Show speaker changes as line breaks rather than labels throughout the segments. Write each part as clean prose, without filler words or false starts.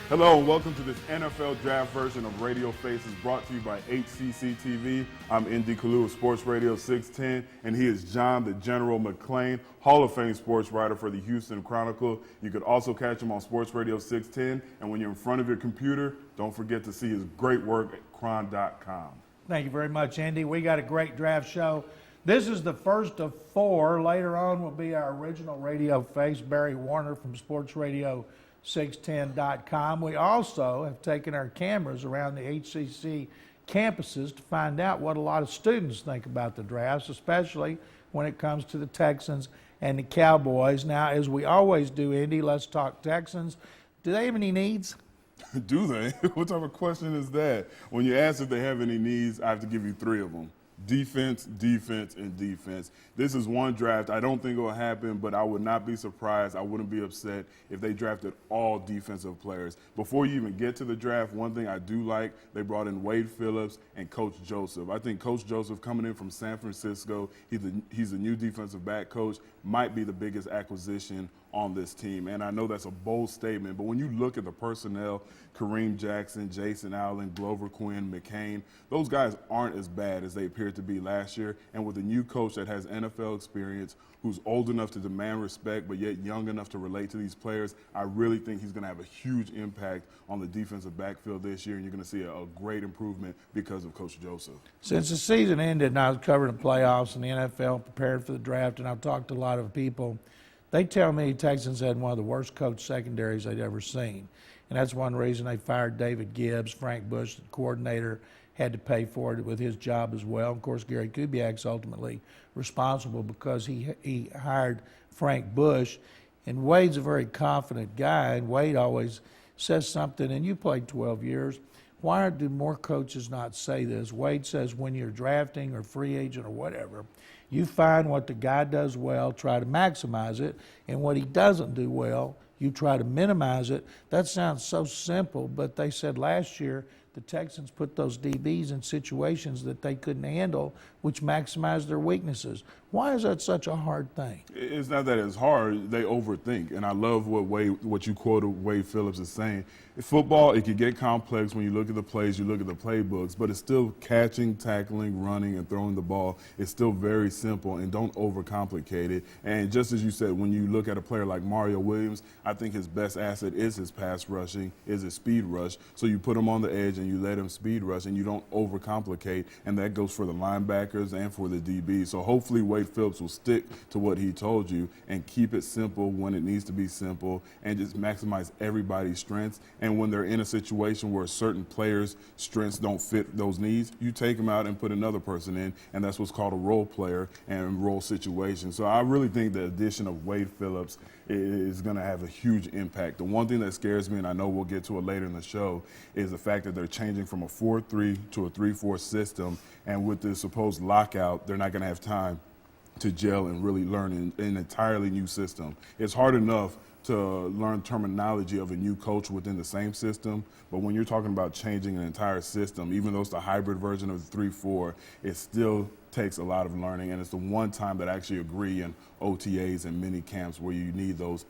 Hello and welcome to this NFL draft version of Radio Faces brought to you by HCC TV. I'm ND Kalu of Sports Radio 610, and he is John the General McClain, Hall of Fame sports writer for the Houston Chronicle. You could also catch him on Sports Radio 610, and when you're in front of your computer, don't forget to see his great work at chron.com.
Thank you very much, Andy. We got a great draft show. This is the first of 4. Later on will be our original radio face, Barry Warner from Sports Radio 610.com. We also have taken our cameras around the HCC campuses to find out what a lot of students think about the drafts, especially when it comes to the Texans and the Cowboys. Now, as we always do, Andy, let's talk Texans. Do they have any needs?
Do they? What type of question is that? When you ask if they have any needs, I have to give you 3 of them. Defense, defense, and defense. This is one draft. I don't think it will happen, but I would not be surprised. I wouldn't be upset if they drafted all defensive players. Before you even get to the draft, one thing I do like, they brought in Wade Phillips and Coach Joseph. I think Coach Joseph coming in from San Francisco, he's a new defensive back coach, might be the biggest acquisition on this team. And I know that's a bold statement, but when you look at the personnel, Kareem Jackson, Jason Allen, Glover Quinn, McClain, those guys aren't as bad as they appeared to be last year. And with a new coach that has NFL experience, who's old enough to demand respect, but yet young enough to relate to these players, I really think he's going to have a huge impact on the defensive backfield this year, and you're going to see a great improvement because of Coach Joseph.
Since the season ended and I was covering the playoffs and the NFL, prepared for the draft, and I've talked to a lot of people, they tell me Texans had one of the worst coach secondaries they'd ever seen. And that's one reason they fired David Gibbs. Frank Bush, the coordinator, had to pay for it with his job as well. Of course, Gary Kubiak's ultimately responsible because he hired Frank Bush. And Wade's a very confident guy, and Wade always says something, and you played 12 years. Why do more coaches not say this? Wade says when you're drafting or free agent or whatever, you find what the guy does well, try to maximize it, and what he doesn't do well, you try to minimize it. That sounds so simple, but they said last year the Texans put those DBs in situations that they couldn't handle, which maximized their weaknesses. Why is that such a hard thing?
It's not that it's hard. They overthink. And I love what you quoted Wade Phillips is saying. In football, it can get complex when you look at the plays, you look at the playbooks, but it's still catching, tackling, running, and throwing the ball. It's still very simple, and don't overcomplicate it. And just as you said, when you look at a player like Mario Williams, I think his best asset is his pass rushing, is his speed rush. So you put him on the edge and you let him speed rush, and you don't overcomplicate, and that goes for the linebackers and for the DB. So hopefully Wade Phillips will stick to what he told you and keep it simple when it needs to be simple and just maximize everybody's strengths. And when they're in a situation where certain players' strengths don't fit those needs, you take them out and put another person in, and that's what's called a role player and role situation. So I really think the addition of Wade Phillips is going to have a huge impact. The one thing that scares me, and I know we'll get to it later in the show, is the fact that they're changing from a 4-3 to a 3-4 system, and with the supposed lockout, they're not going to have time to gel and really learn an entirely new system. It's hard enough to learn terminology of a new coach within the same system, but when you're talking about changing an entire system, even though it's the hybrid version of the 3-4, it still takes a lot of learning, and it's the one time that I actually agree in OTAs and mini camps where you need those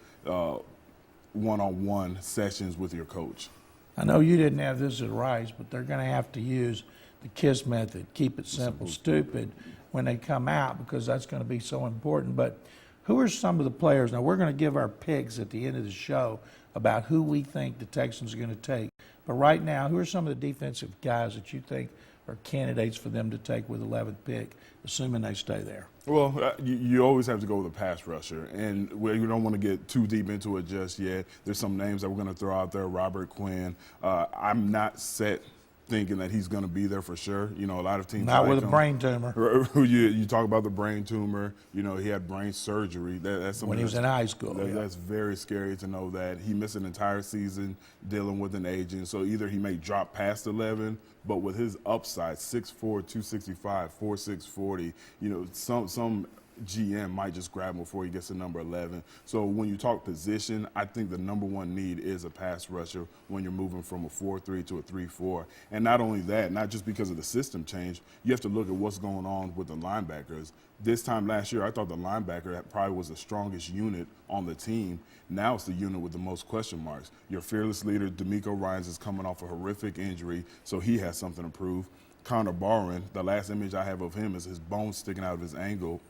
one-on-one sessions with your coach.
I know you didn't have this at Rice, but they're going to have to use the KISS method, keep it simple, stupid, when they come out, because that's going to be so important. But who are some of the players? Now, we're going to give our picks at the end of the show about who we think the Texans are going to take. But right now, who are some of the defensive guys that you think are candidates for them to take with 11th pick, assuming they stay there?
Well, you always have to go with a pass rusher, and we don't want to get too deep into it just yet. There's some names that we're going to throw out there. Robert Quinn. I'm not set thinking that he's going to be there for sure. You know, a lot of teams
not with a brain tumor.
You talk about the brain tumor. You know, he had brain surgery. That's
when he was in high school.
That's very scary to know that he missed an entire season dealing with an agent. So either he may drop past 11, but with his upside, 6'4", 265, 4'6", 40, you know, some GM might just grab him before he gets to number 11. So when you talk position, I think the number one need is a pass rusher when you're moving from a 4-3 to a 3-4. And not only that, not just because of the system change, you have to look at what's going on with the linebackers. This time last year, I thought the linebacker probably was the strongest unit on the team. Now it's the unit with the most question marks. Your fearless leader, D'Amico Ryans, is coming off a horrific injury, so he has something to prove. Connor Barron, the last image I have of him is his bone sticking out of his ankle.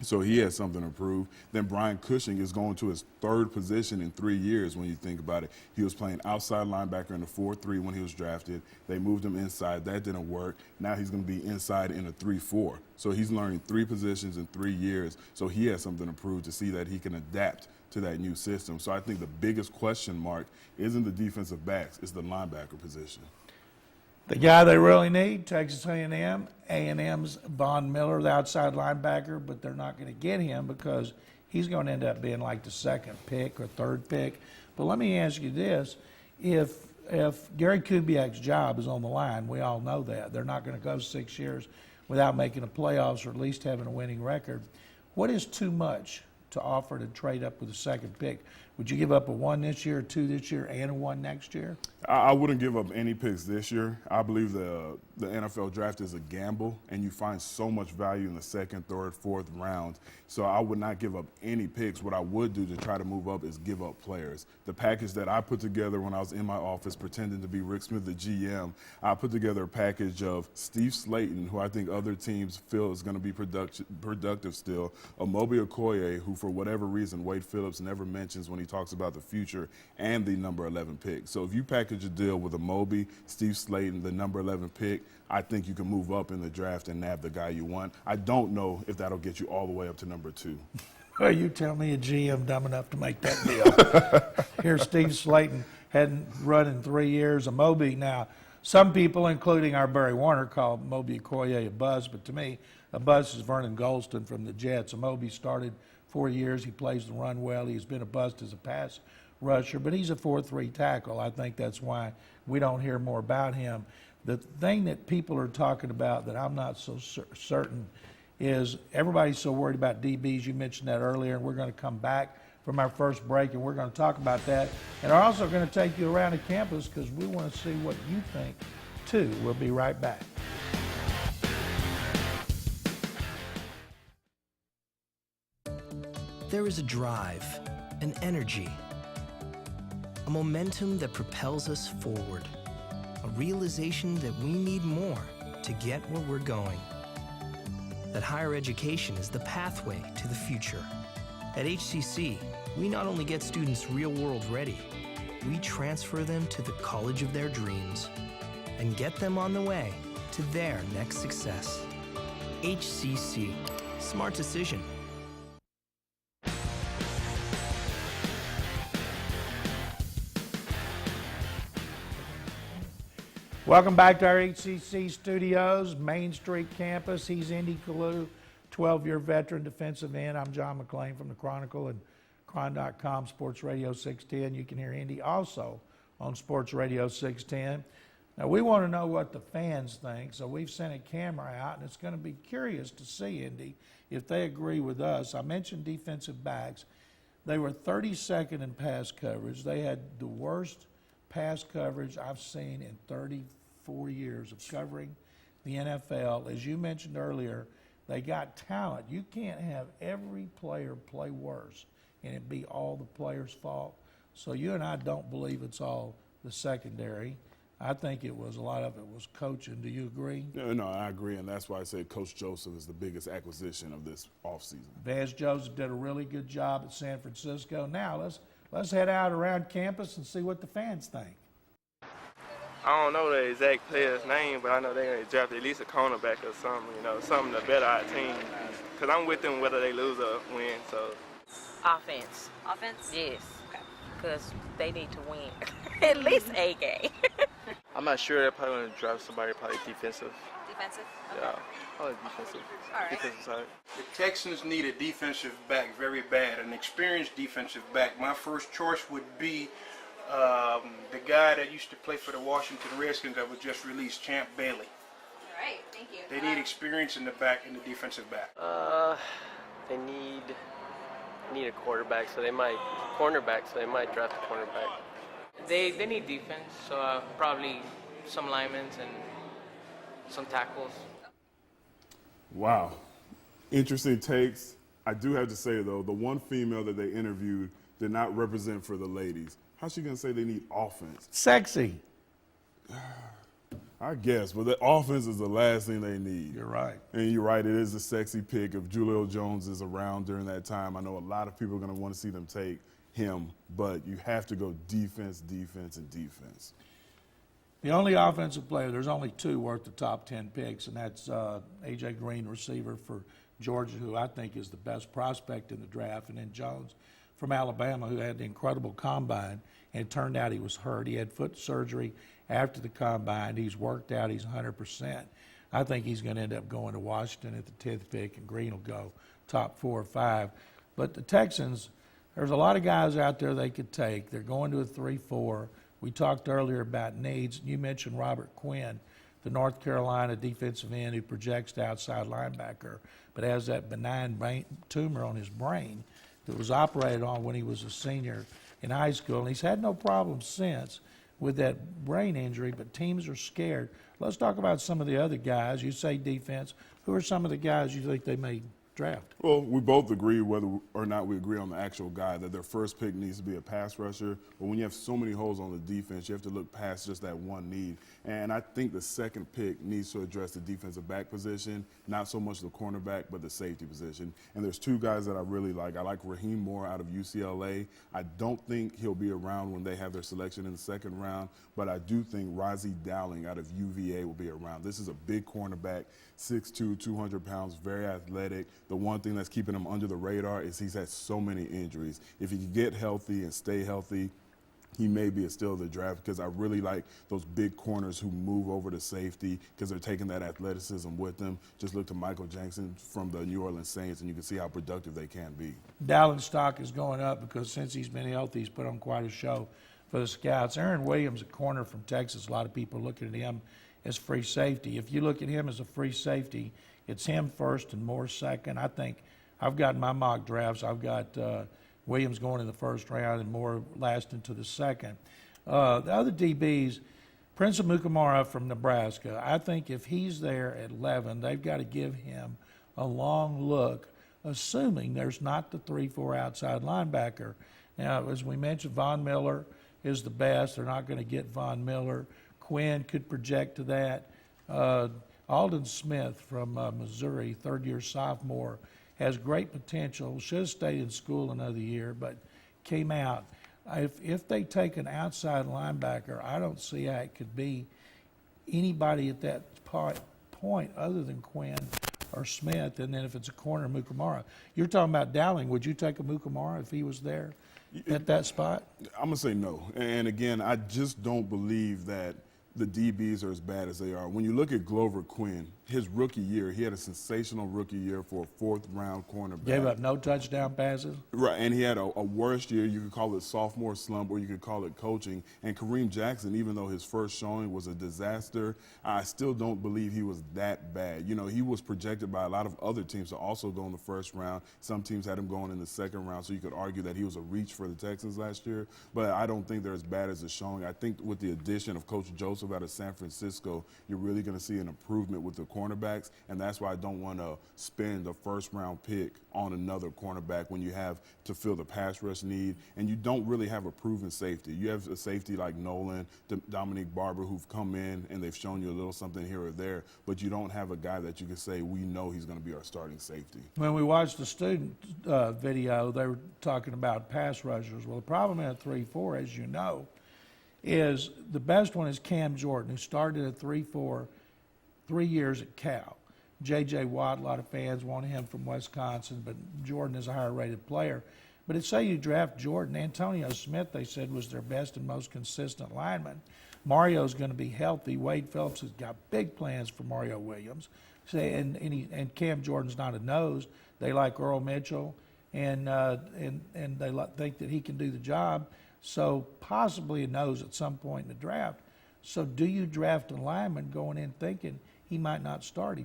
So he has something to prove. Then Brian Cushing is going to his third position in 3 years when you think about it. He was playing outside linebacker in the 4-3 when he was drafted. They moved him inside. That didn't work. Now he's going to be inside in a 3-4. So he's learning 3 positions in 3 years. So he has something to prove to see that he can adapt to that new system. So I think the biggest question mark isn't the defensive backs, it's the linebacker position.
The guy they really need, Texas A&M. A&M's Von Miller, the outside linebacker, but they're not going to get him because he's going to end up being like the second pick or third pick. But let me ask you this. If Gary Kubiak's job is on the line, we all know that. They're not going to go 6 years without making the playoffs or at least having a winning record. What is too much to offer to trade up with a second pick? Would you give up a 1 this year, a 2 this year, and a 1 next year?
I wouldn't give up any picks this year. I believe the NFL draft is a gamble, and you find so much value in the second, third, fourth round. So I would not give up any picks. What I would do to try to move up is give up players. The package that I put together when I was in my office pretending to be Rick Smith, the GM, I put together a package of Steve Slayton, who I think other teams feel is going to be productive still, Amobi Okoye, who for whatever reason Wade Phillips never mentions when he talks about the future, and the number 11 pick. So if you package a deal with Amobi, Steve Slayton, the number 11 pick, I think you can move up in the draft and nab the guy you want. I don't know if that'll get you all the way up to number 2.
Well, you tell me a GM dumb enough to make that deal. Here's Steve Slayton, hadn't run in 3 years. Amobi now, some people, including our Barry Warner, call Amobi Okoye a buzz, but to me, a buzz is Vernon Golston from the Jets. Amobi started 4 years. He plays the run well. He's been a bust as a pass rusher, but he's a 4-3 tackle. I think that's why we don't hear more about him. The thing that people are talking about that I'm not so certain is everybody's so worried about DBs. You mentioned that earlier, and we're going to come back from our first break, and we're going to talk about that. And we're also going to take you around the campus because we want to see what you think, too. We'll be right back.
There is a drive, an energy, a momentum that propels us forward, a realization that we need more to get where we're going. That higher education is the pathway to the future. At HCC, we not only get students real-world ready, we transfer them to the college of their dreams and get them on the way to their next success. HCC, smart decision.
Welcome back to our HCC studios, Main Street campus. He's Indy Kalu, 12-year veteran defensive end. I'm John McClain from the Chronicle and Chron.com, Sports Radio 610. You can hear Indy also on Sports Radio 610. Now, we want to know what the fans think, so we've sent a camera out, and it's going to be curious to see, Indy, if they agree with us. I mentioned defensive backs. They were 32nd in pass coverage. They had the worst pass coverage I've seen in 34 years of covering the NFL. As you mentioned earlier, they got talent. You can't have every player play worse and it be all the player's fault. So you and I don't believe it's all the secondary. I think a lot of it was coaching. Do you agree?
No, I agree, and that's why I say Coach Joseph is the biggest acquisition of this offseason.
Vance Joseph did a really good job at San Francisco. Now let's head out around campus and see what the fans think.
I don't know the exact player's name, but I know they're going to draft at least a cornerback or something, something to better our team. Because I'm with them whether they lose or win, so.
Offense.
Offense?
Yes.
Okay.
Because they need to win at least a game.
I'm not sure they're probably going to draft somebody probably defensive.
Defensive? Okay.
Yeah, probably defensive.
All right.
Defensive side.
The Texans need a defensive back very bad, an experienced defensive back. My first choice would be the guy that used to play for the Washington Redskins that was just released, Champ Bailey.
All right. Thank you.
They need experience in the defensive back.
they need a cornerback, so they might draft a cornerback.
They need defense, so probably some linemen and some tackles.
Wow. Interesting takes. I do have to say, though, the one female that they interviewed did not represent for the ladies. How's she going to say they need offense?
Sexy.
I guess, but the offense is the last thing they need.
You're right.
And you're right, it is a sexy pick. If Julio Jones is around during that time, I know a lot of people are going to want to see them take him, but you have to go defense, defense, and defense.
The only offensive player, there's only two worth the top 10 picks, and that's A.J. Green, receiver for Georgia, who I think is the best prospect in the draft, and then Jones from Alabama, who had the incredible combine, and it turned out he was hurt. He had foot surgery after the combine. He's worked out. He's 100%. I think he's going to end up going to Washington at the 10th pick, and Green will go top 4 or 5. But the Texans, there's a lot of guys out there they could take. They're going to a 3-4. We talked earlier about needs. You mentioned Robert Quinn, the North Carolina defensive end who projects to outside linebacker, but has that benign tumor on his brain that was operated on when he was a senior in high school. And he's had no problems since with that brain injury, but teams are scared. Let's talk about some of the other guys. You say defense. Who are some of the guys you think they may draft?
Well, we both agree, whether or not we agree on the actual guy, that their first pick needs to be a pass rusher. But when you have so many holes on the defense, you have to look past just that one need. And I think the second pick needs to address the defensive back position, not so much the cornerback, but the safety position. And there's two guys that I really like. I like Raheem Moore out of UCLA. I don't think he'll be around when they have their selection in the second round, but I do think Rozzy Dowling out of UVA will be around. This is a big cornerback, 6'2", 200 pounds, very athletic. The one thing that's keeping him under the radar is he's had so many injuries. If he can get healthy and stay healthy, he may be a steal of the draft, because I really like those big corners who move over to safety because they're taking that athleticism with them. Just look to Michael Jackson from the New Orleans Saints, and you can see how productive they can be.
Dowling's stock is going up because since he's been healthy, he's put on quite a show for the scouts. Aaron Williams, a corner from Texas, a lot of people looking at him as free safety. If you look at him as a free safety, it's him first and Moore second. I think I've got my mock drafts. I've got Williams going in the first round and Moore lasting to the second. The other DBs, Prince Amukamara from Nebraska, I think if he's there at 11, they've got to give him a long look, assuming there's not the 3-4 outside linebacker. Now, as we mentioned, Von Miller is the best. They're not going to get Von Miller. Quinn could project to that. Alden Smith from Missouri, third-year sophomore, has great potential. Should have stayed in school another year, but came out. If they take an outside linebacker, I don't see how it could be anybody at that point other than Quinn or Smith. And then if it's a corner, Mukamara. You're talking about Dowling. Would you take a Mukamara if he was there at that spot?
I'm going to say no. And again, I just don't believe that the DBs are as bad as they are. When you look at Glover Quinn, his rookie year, he had a sensational rookie year for a fourth-round cornerback.
Gave up no touchdown passes.
Right, and he had a worse year. You could call it sophomore slump, or you could call it coaching. And Kareem Jackson, even though his first showing was a disaster, I still don't believe he was that bad. You know, he was projected by a lot of other teams to also go in the first round. Some teams had him going in the second round, so you could argue that he was a reach for the Texans last year. But I don't think they're as bad as the showing. I think with the addition of Coach Joseph out of San Francisco, you're really going to see an improvement with the cornerbacks, and that's why I don't want to spend a first-round pick on another cornerback when you have to fill the pass rush need, and you don't really have a proven safety. You have a safety like Nolan, Dominique Barber, who've come in and they've shown you a little something here or there, but you don't have a guy that you can say, we know he's going to be our starting safety.
When we watched the student video, they were talking about pass rushers. Well, the problem in a 3-4, as you know, is the best one is Cam Jordan, who started at 3-4, 3 years at Cal. J.J. Watt, a lot of fans wanted him from Wisconsin, but Jordan is a higher-rated player. But it's say you draft Jordan. Antonio Smith, they said, was their best and most consistent lineman. Mario's going to be healthy. Wade Phillips has got big plans for Mario Williams. And Cam Jordan's not a nose. They like Earl Mitchell, and they think that he can do the job. So possibly a nose at some point in the draft. So do you draft a lineman going in thinking he might not start?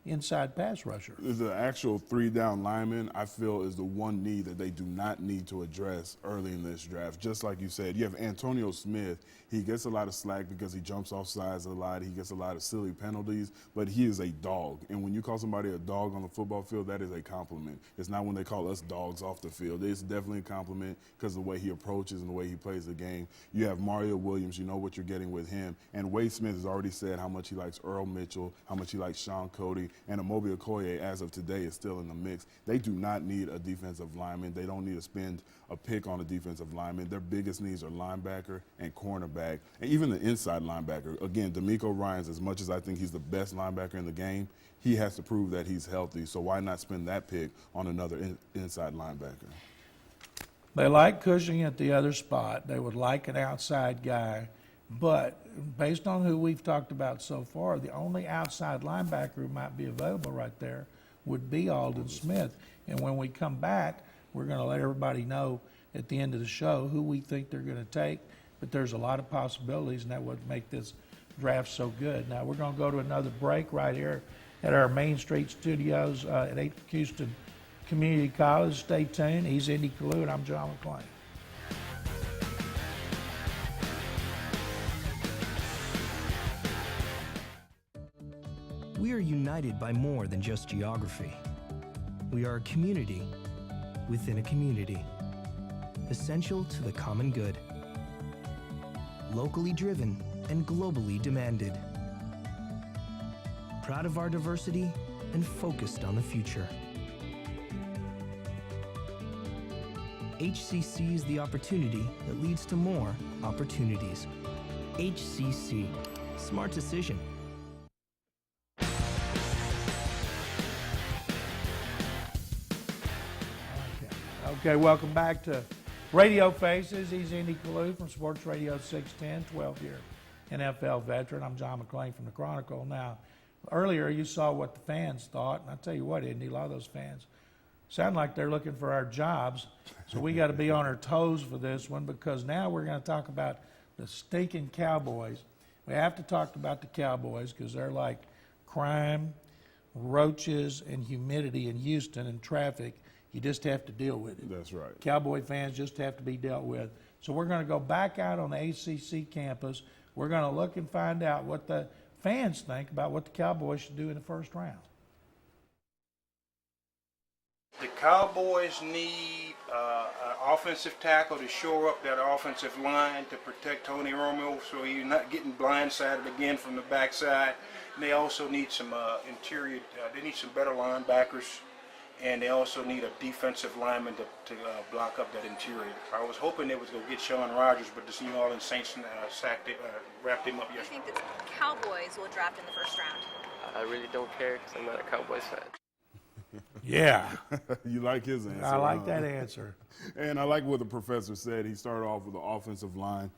inside pass rusher.
The actual 3-down lineman, I feel, is the one need that they do not need to address early in this draft. Just like you said, you have Antonio Smith. He gets a lot of slack because he jumps off sides a lot. He gets a lot of silly penalties, but he is a dog. And when you call somebody a dog on the football field, that is a compliment. It's not when they call us dogs off the field. It's definitely a compliment because of the way he approaches and the way he plays the game. You have Mario Williams. You know what you're getting with him. And Wade Smith has already said how much he likes Earl Mitchell, how much he likes Sean Cody, and Amobi Okoye, as of today, is still in the mix. They do not need a defensive lineman. They don't need to spend a pick on a defensive lineman. Their biggest needs are linebacker and cornerback, and even the inside linebacker. Again, D'Amico Ryans, as much as I think he's the best linebacker in the game, he has to prove that he's healthy. So why not spend that pick on another inside linebacker?
They like Cushing at the other spot. They would like an outside guy. But based on who we've talked about so far, the only outside linebacker who might be available right there would be Aldon Smith. And when we come back, we're going to let everybody know at the end of the show who we think they're going to take. But there's a lot of possibilities, and that would make this draft so good. Now, we're going to go to another break right here at our Main Street studios at 8 Houston Community College. Stay tuned. He's Andy Kalu, and I'm John McClain.
We are united by more than just geography. We are a community within a community, essential to the common good. Locally driven and globally demanded. Proud of our diversity and focused on the future. HCC is the opportunity that leads to more opportunities. HCC. Smart decision.
Okay, welcome back to Radio Faces. He's Andy Kalu from Sports Radio 610, 12-year NFL veteran. I'm John McClain from the Chronicle. Now, earlier you saw what the fans thought, and I tell you what, Andy, a lot of those fans sound like they're looking for our jobs. So we got to be on our toes for this one, because now we're going to talk about the stinking Cowboys. We have to talk about the Cowboys because they're like crime, roaches, and humidity in Houston and traffic. You just have to deal with it.
That's right.
Cowboy fans just have to be dealt with. So we're going to go back out on the ACC campus. We're going to look and find out what the fans think about what the Cowboys should do in the first round.
The Cowboys need an offensive tackle to shore up that offensive line to protect Tony Romo so he's not getting blindsided again from the backside. And they also need some interior, they need some better linebackers. And they also need a defensive lineman to block up that interior. I was hoping they was going to get Shawn Rogers, but the New Orleans Saints wrapped him up yesterday.
I think the Cowboys will draft in the first round.
I really don't care because I'm not a Cowboys fan.
Yeah.
You like his answer.
I like that answer.
And I like what the professor said. He started off with the offensive line.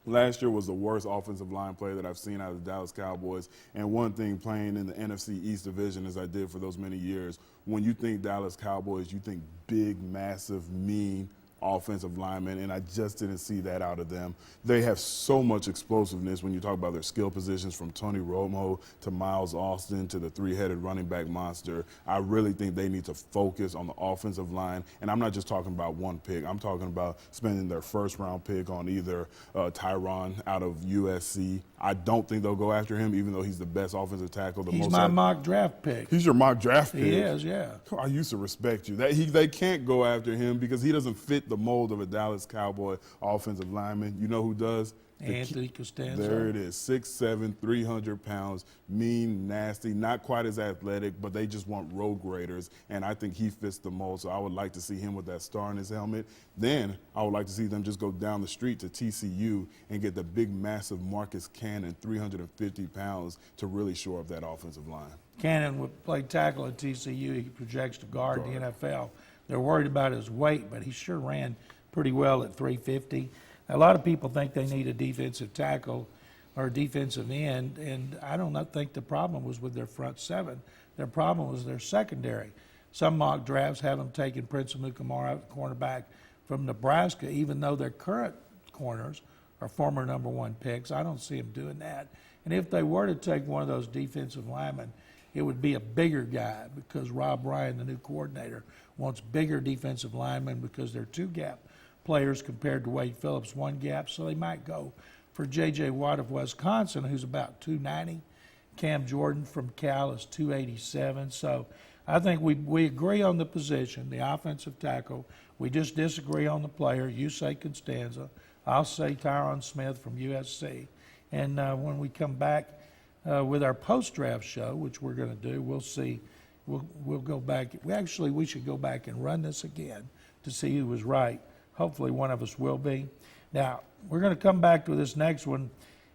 Last year was the worst offensive line play that I've seen out of the Dallas Cowboys. And one thing, playing in the NFC East division as I did for those many years, when you think Dallas Cowboys, you think big, massive, mean offensive linemen, and I just didn't see that out of them. They have so much explosiveness when you talk about their skill positions, from Tony Romo to Miles Austin to the three-headed running back monster. I really think they need to focus on the offensive line, and I'm not just talking about one pick. I'm talking about spending their first-round pick on either Tyron out of USC. I don't think they'll go after him, even though he's the best offensive tackle.
He's my mock draft pick.
He's your mock draft pick?
He is, yeah.
I used to respect you. They can't go after him because he doesn't fit the mold of a Dallas Cowboy offensive lineman. You know who does?
Anthony Costanzo.
There it is, 6'7", 300 pounds, mean, nasty, not quite as athletic, but they just want road graders, and I think he fits the mold, so I would like to see him with that star in his helmet. Then I would like to see them just go down the street to TCU and get the big, massive Marcus Cannon, 350 pounds, to really shore up that offensive line.
Cannon would play tackle at TCU. He projects to guard in the NFL. They're worried about his weight, but he sure ran pretty well at 350. A lot of people think they need a defensive tackle or a defensive end, and I don't think the problem was with their front seven. Their problem was their secondary. Some mock drafts have them taking Prince Amukamara, cornerback from Nebraska, even though their current corners are former number one picks. I don't see them doing that. And if they were to take one of those defensive linemen, it would be a bigger guy because Rob Ryan, the new coordinator, wants bigger defensive linemen because they're two gap players compared to Wade Phillips, one gap. So they might go for J.J. Watt of Wisconsin, who's about 290. Cam Jordan from Cal is 287. So I think we agree on the position, the offensive tackle. We just disagree on the player. You say Constanza. I'll say Tyron Smith from USC. And when we come back with our post-draft show, which we're going to do, we'll see. We'll go back. We should go back and run this again to see who was right. Hopefully one of us will be. Now, we're going to come back to this next one,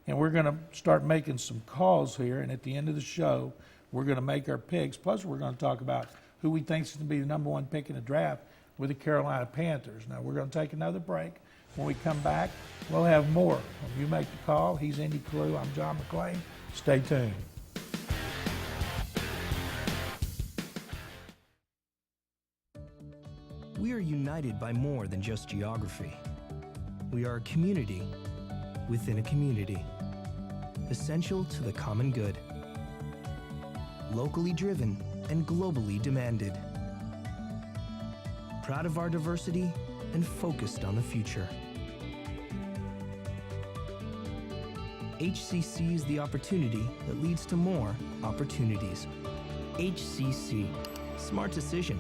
and we're going to start making some calls here. And at the end of the show, we're going to make our picks. Plus, we're going to talk about who we think is going to be the number one pick in the draft with the Carolina Panthers. Now, we're going to take another break. When we come back, we'll have more. When you make the call, he's Andy Kalu. I'm John McClain. Stay tuned.
We are united by more than just geography. We are a community within a community, essential to the common good. Locally driven and globally demanded. Proud of our diversity and focused on the future. HCC is the opportunity that leads to more opportunities. HCC. Smart decision.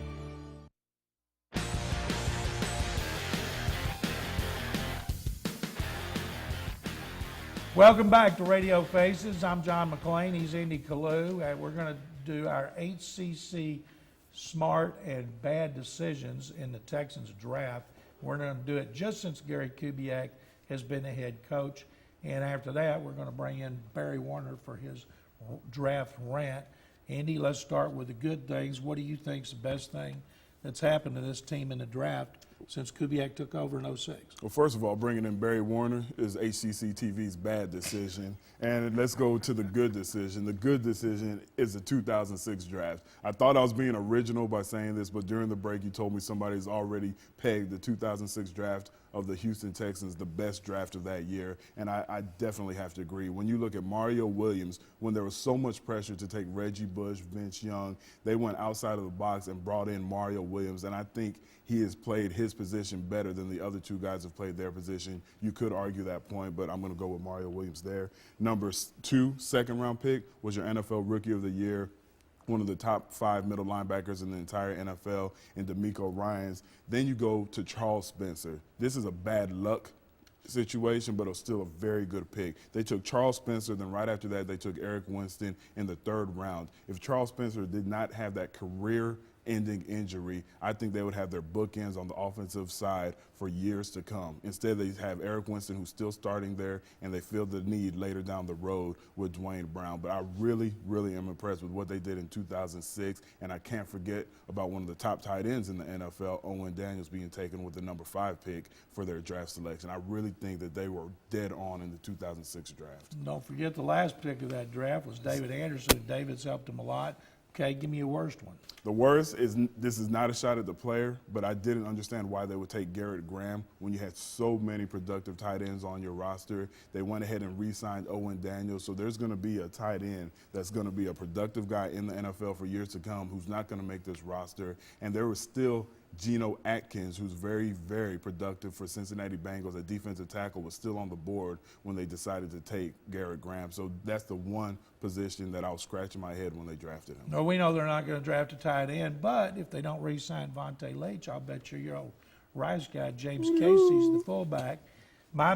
Welcome back to Radio Faces. I'm John McClain. He's Andy Kalu. We're going to do our HCC smart and bad decisions in the Texans draft. We're going to do it just since Gary Kubiak has been the head coach. And after that, we're going to bring in Barry Warner for his draft rant. Andy, let's start with the good things. What do you think is the best thing that's happened to this team in the draft since Kubiak took over in 06?
Well, first of all, bringing in Barry Warner is HCC TV's bad decision. And let's go to the good decision. The good decision is the 2006 draft. I thought I was being original by saying this, but during the break, you told me somebody's already pegged the 2006 draft of the Houston Texans the best draft of that year, and I definitely have to agree. When you look at Mario Williams, when there was so much pressure to take Reggie Bush, Vince Young, they went outside of the box and brought in Mario Williams, and I think he has played his position better than the other two guys have played their position. You could argue that point, but I'm going to go with Mario Williams there. Number 2, second-round pick was your NFL Rookie of the Year, one of the top 5 middle linebackers in the entire NFL, and DeMeco Ryans. Then you go to Charles Spencer. This is a bad luck situation, but it was still a very good pick. They took Charles Spencer, then right after that, they took Eric Winston in the 3rd round. If Charles Spencer did not have that career-ending injury, I think they would have their bookends on the offensive side for years to come. Instead, they have Eric Winston, who's still starting there, and they feel the need later down the road with Dwayne Brown. But I really, really am impressed with what they did in 2006, and I can't forget about one of the top tight ends in the NFL, Owen Daniels, being taken with the number 5 pick for their draft selection. I really think that they were dead on in the 2006 draft.
Don't forget the last pick of that draft was David Anderson. David's helped him a lot. Okay, give me a worst one.
The worst is, this is not a shot at the player, but I didn't understand why they would take Garrett Graham when you had so many productive tight ends on your roster. They went ahead and re-signed Owen Daniels, so there's going to be a tight end that's going to be a productive guy in the NFL for years to come who's not going to make this roster. And there was still Geno Atkins, who's very, very productive for Cincinnati Bengals. A defensive tackle was still on the board when they decided to take Garrett Graham. So that's the one position that I was scratching my head when they drafted him.
No, we know they're not going to draft a tight end, but if they don't re-sign Vontae Leach, I'll bet you your old Rice guy, James Casey's the fullback. My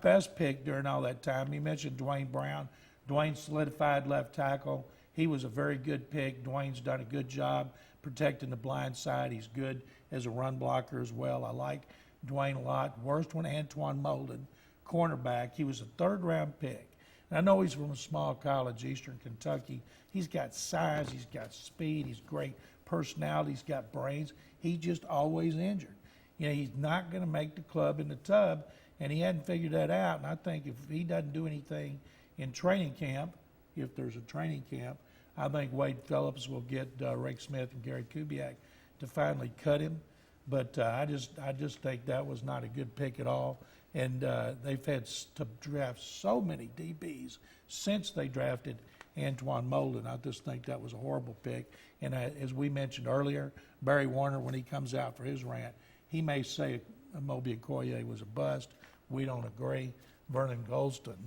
best pick during all that time, you mentioned Dwayne Brown. Dwayne solidified left tackle. He was a very good pick. Dwayne's done a good job protecting the blind side. He's good as a run blocker as well. I like Dwayne a lot. Worst one, Antoine Molden, cornerback. He was a 3rd-round pick. And I know he's from a small college, Eastern Kentucky. He's got size. He's got speed. He's great personality. He's got brains. He's just always injured. You know, he's not going to make the club in the tub, and he hadn't figured that out. And I think if he doesn't do anything in training camp, if there's a training camp, I think Wade Phillips will get Rick Smith and Gary Kubiak to finally cut him. But I just think that was not a good pick at all. And they've had to draft so many DBs since they drafted Antoine Molden. I just think that was a horrible pick. And as we mentioned earlier, Barry Warner, when he comes out for his rant, he may say Moby Okoye was a bust. We don't agree. Vernon Golston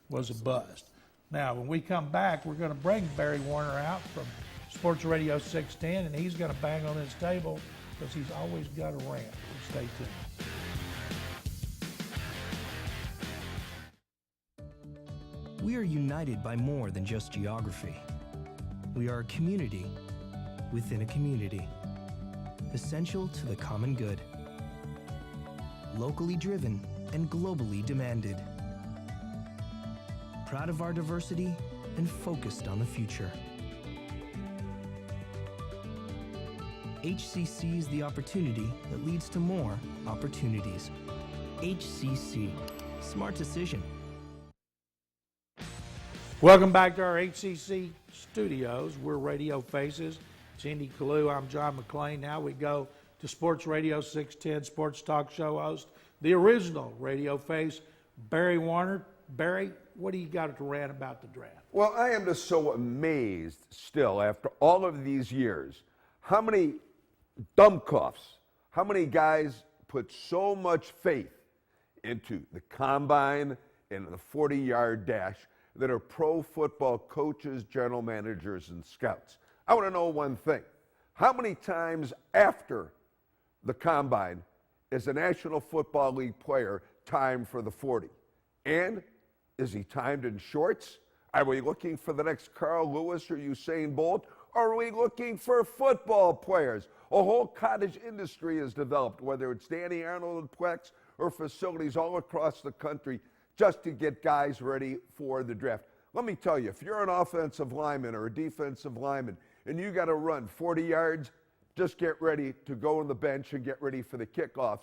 was a bust. Now, when we come back, we're going to bring Barry Warner out from Sports Radio 610, and he's going to bang on his table because he's always got a rant. Stay tuned.
We are united by more than just geography. We are a community within a community, essential to the common good. Locally driven and globally demanded. Proud of our diversity and focused on the future. HCC is the opportunity that leads to more opportunities. HCC. Smart decision.
Welcome back to our HCC studios. We're Radio Faces. It's Andy Kalu. I'm John McClain. Now we go to Sports Radio 610 sports talk show host, the original Radio Face, Barry Warner. Barry, what do you got to rant about the draft?
Well, I am just so amazed still after all of these years, how many dumbcuffs, how many guys put so much faith into the combine and the 40-yard dash that are pro football coaches, general managers, and scouts. I want to know one thing. How many times after the combine is a National Football League player timed for the 40? And is he timed in shorts? Are we looking for the next Carl Lewis or Usain Bolt? Or are we looking for football players? A whole cottage industry has developed, whether it's Danny Arnold and Plex or facilities all across the country, just to get guys ready for the draft. Let me tell you, if you're an offensive lineman or a defensive lineman and you got to run 40 yards, just get ready to go on the bench and get ready for the kickoff,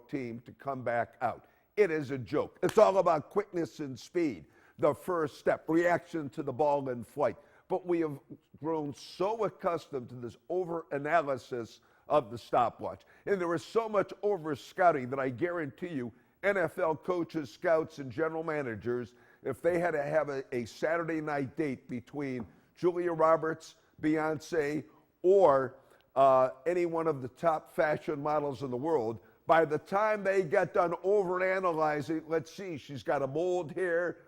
team to come back out. It is a joke. It's all about quickness and speed, the first step, reaction to the ball in flight. But we have grown so accustomed to this over-analysis of the stopwatch. And there is so much over-scouting that I guarantee you NFL coaches, scouts, and general managers, if they had to have a Saturday night date between Julia Roberts, Beyonce, or any one of the top fashion models in the world, by the time they get done overanalyzing, let's see, she's got a mold here,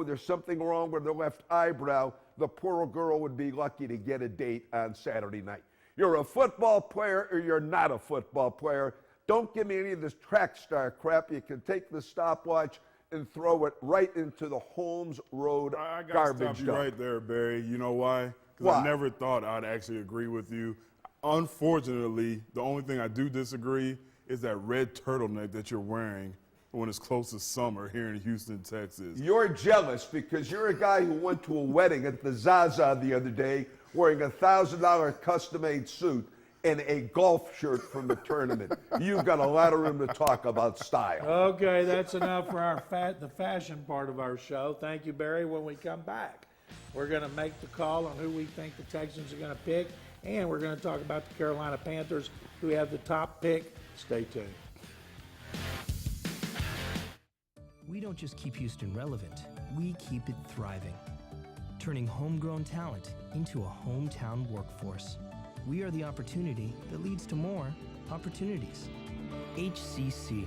there's something wrong with her left eyebrow, the poor girl would be lucky to get a date on Saturday night. You're a football player or you're not a football player. Don't give me any of this track star crap. You can take the stopwatch and throw it right into the Holmes Road
I got
garbage
to stop you
dump.
right there, Barry. You know why? Because
Why?
I never thought I'd actually agree with you. Unfortunately, the only thing I do disagree is that red turtleneck that you're wearing when it's close to summer here in Houston, Texas.
You're jealous because you're a guy who went to a wedding at the Zaza the other day wearing a $1,000 custom-made suit and a golf shirt from the tournament. You've got a lot of room to talk about style.
Okay, that's enough for the fashion part of our show. Thank you, Barry. When we come back, we're going to make the call on who we think the Texans are going to pick, and we're going to talk about the Carolina Panthers, who have the top pick. Stay tuned.
We don't just keep Houston relevant, we keep it thriving, turning homegrown talent into a hometown workforce. We are the opportunity that leads to more opportunities. HCC.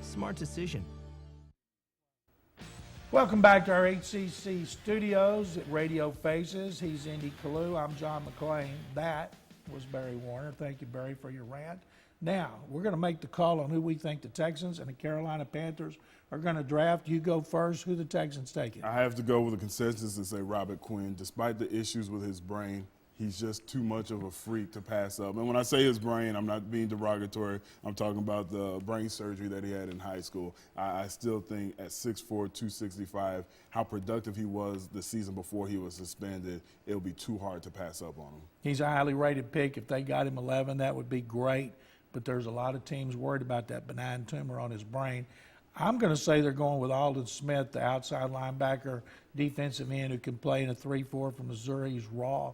Smart decision.
Welcome back to our HCC studios at Radio Faces. He's Andy Kalu. I'm John McClain. That was Barry Warner. Thank you, Barry, for your rant. Now, we're going to make the call on who we think the Texans and the Carolina Panthers are going to draft. You go first. Who the Texans taking?
I have to go with a consensus and say Robert Quinn. Despite the issues with his brain, he's just too much of a freak to pass up. And when I say his brain, I'm not being derogatory. I'm talking about the brain surgery that he had in high school. I still think at 6'4", 265, how productive he was the season before he was suspended, it'll be too hard to pass up on him.
He's a highly rated pick. If they got him 11, that would be great. But there's a lot of teams worried about that benign tumor on his brain. I'm going to say they're going with Aldon Smith, the outside linebacker, defensive end who can play in a 3-4 from Missouri. He's raw.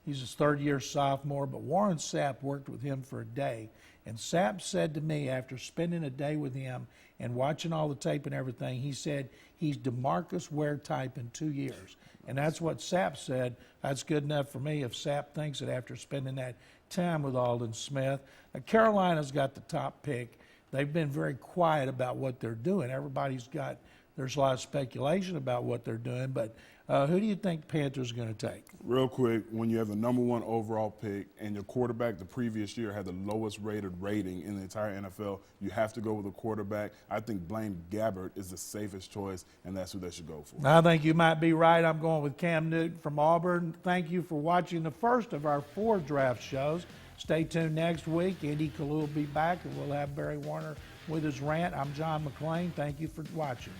He's his third-year sophomore, but Warren Sapp worked with him for a day. And Sapp said to me after spending a day with him and watching all the tape and everything, he said he's DeMarcus Ware type in 2 years. And that's what Sapp said. That's good enough for me if Sapp thinks it after spending that time with Aldon Smith. Carolina's got the top pick. They've been very quiet about what they're doing. There's a lot of speculation about what they're doing, but who do you think the Panthers are going to take?
Real quick, when you have the #1 overall pick and your quarterback the previous year had the lowest rated rating in the entire NFL, you have to go with a quarterback. I think Blaine Gabbert is the safest choice, and that's who they should go for.
I think you might be right. I'm going with Cam Newton from Auburn. Thank you for watching the first of our 4 draft shows. Stay tuned next week. Andy Kalu will be back, and we'll have Barry Warner with his rant. I'm John McClain. Thank you for watching.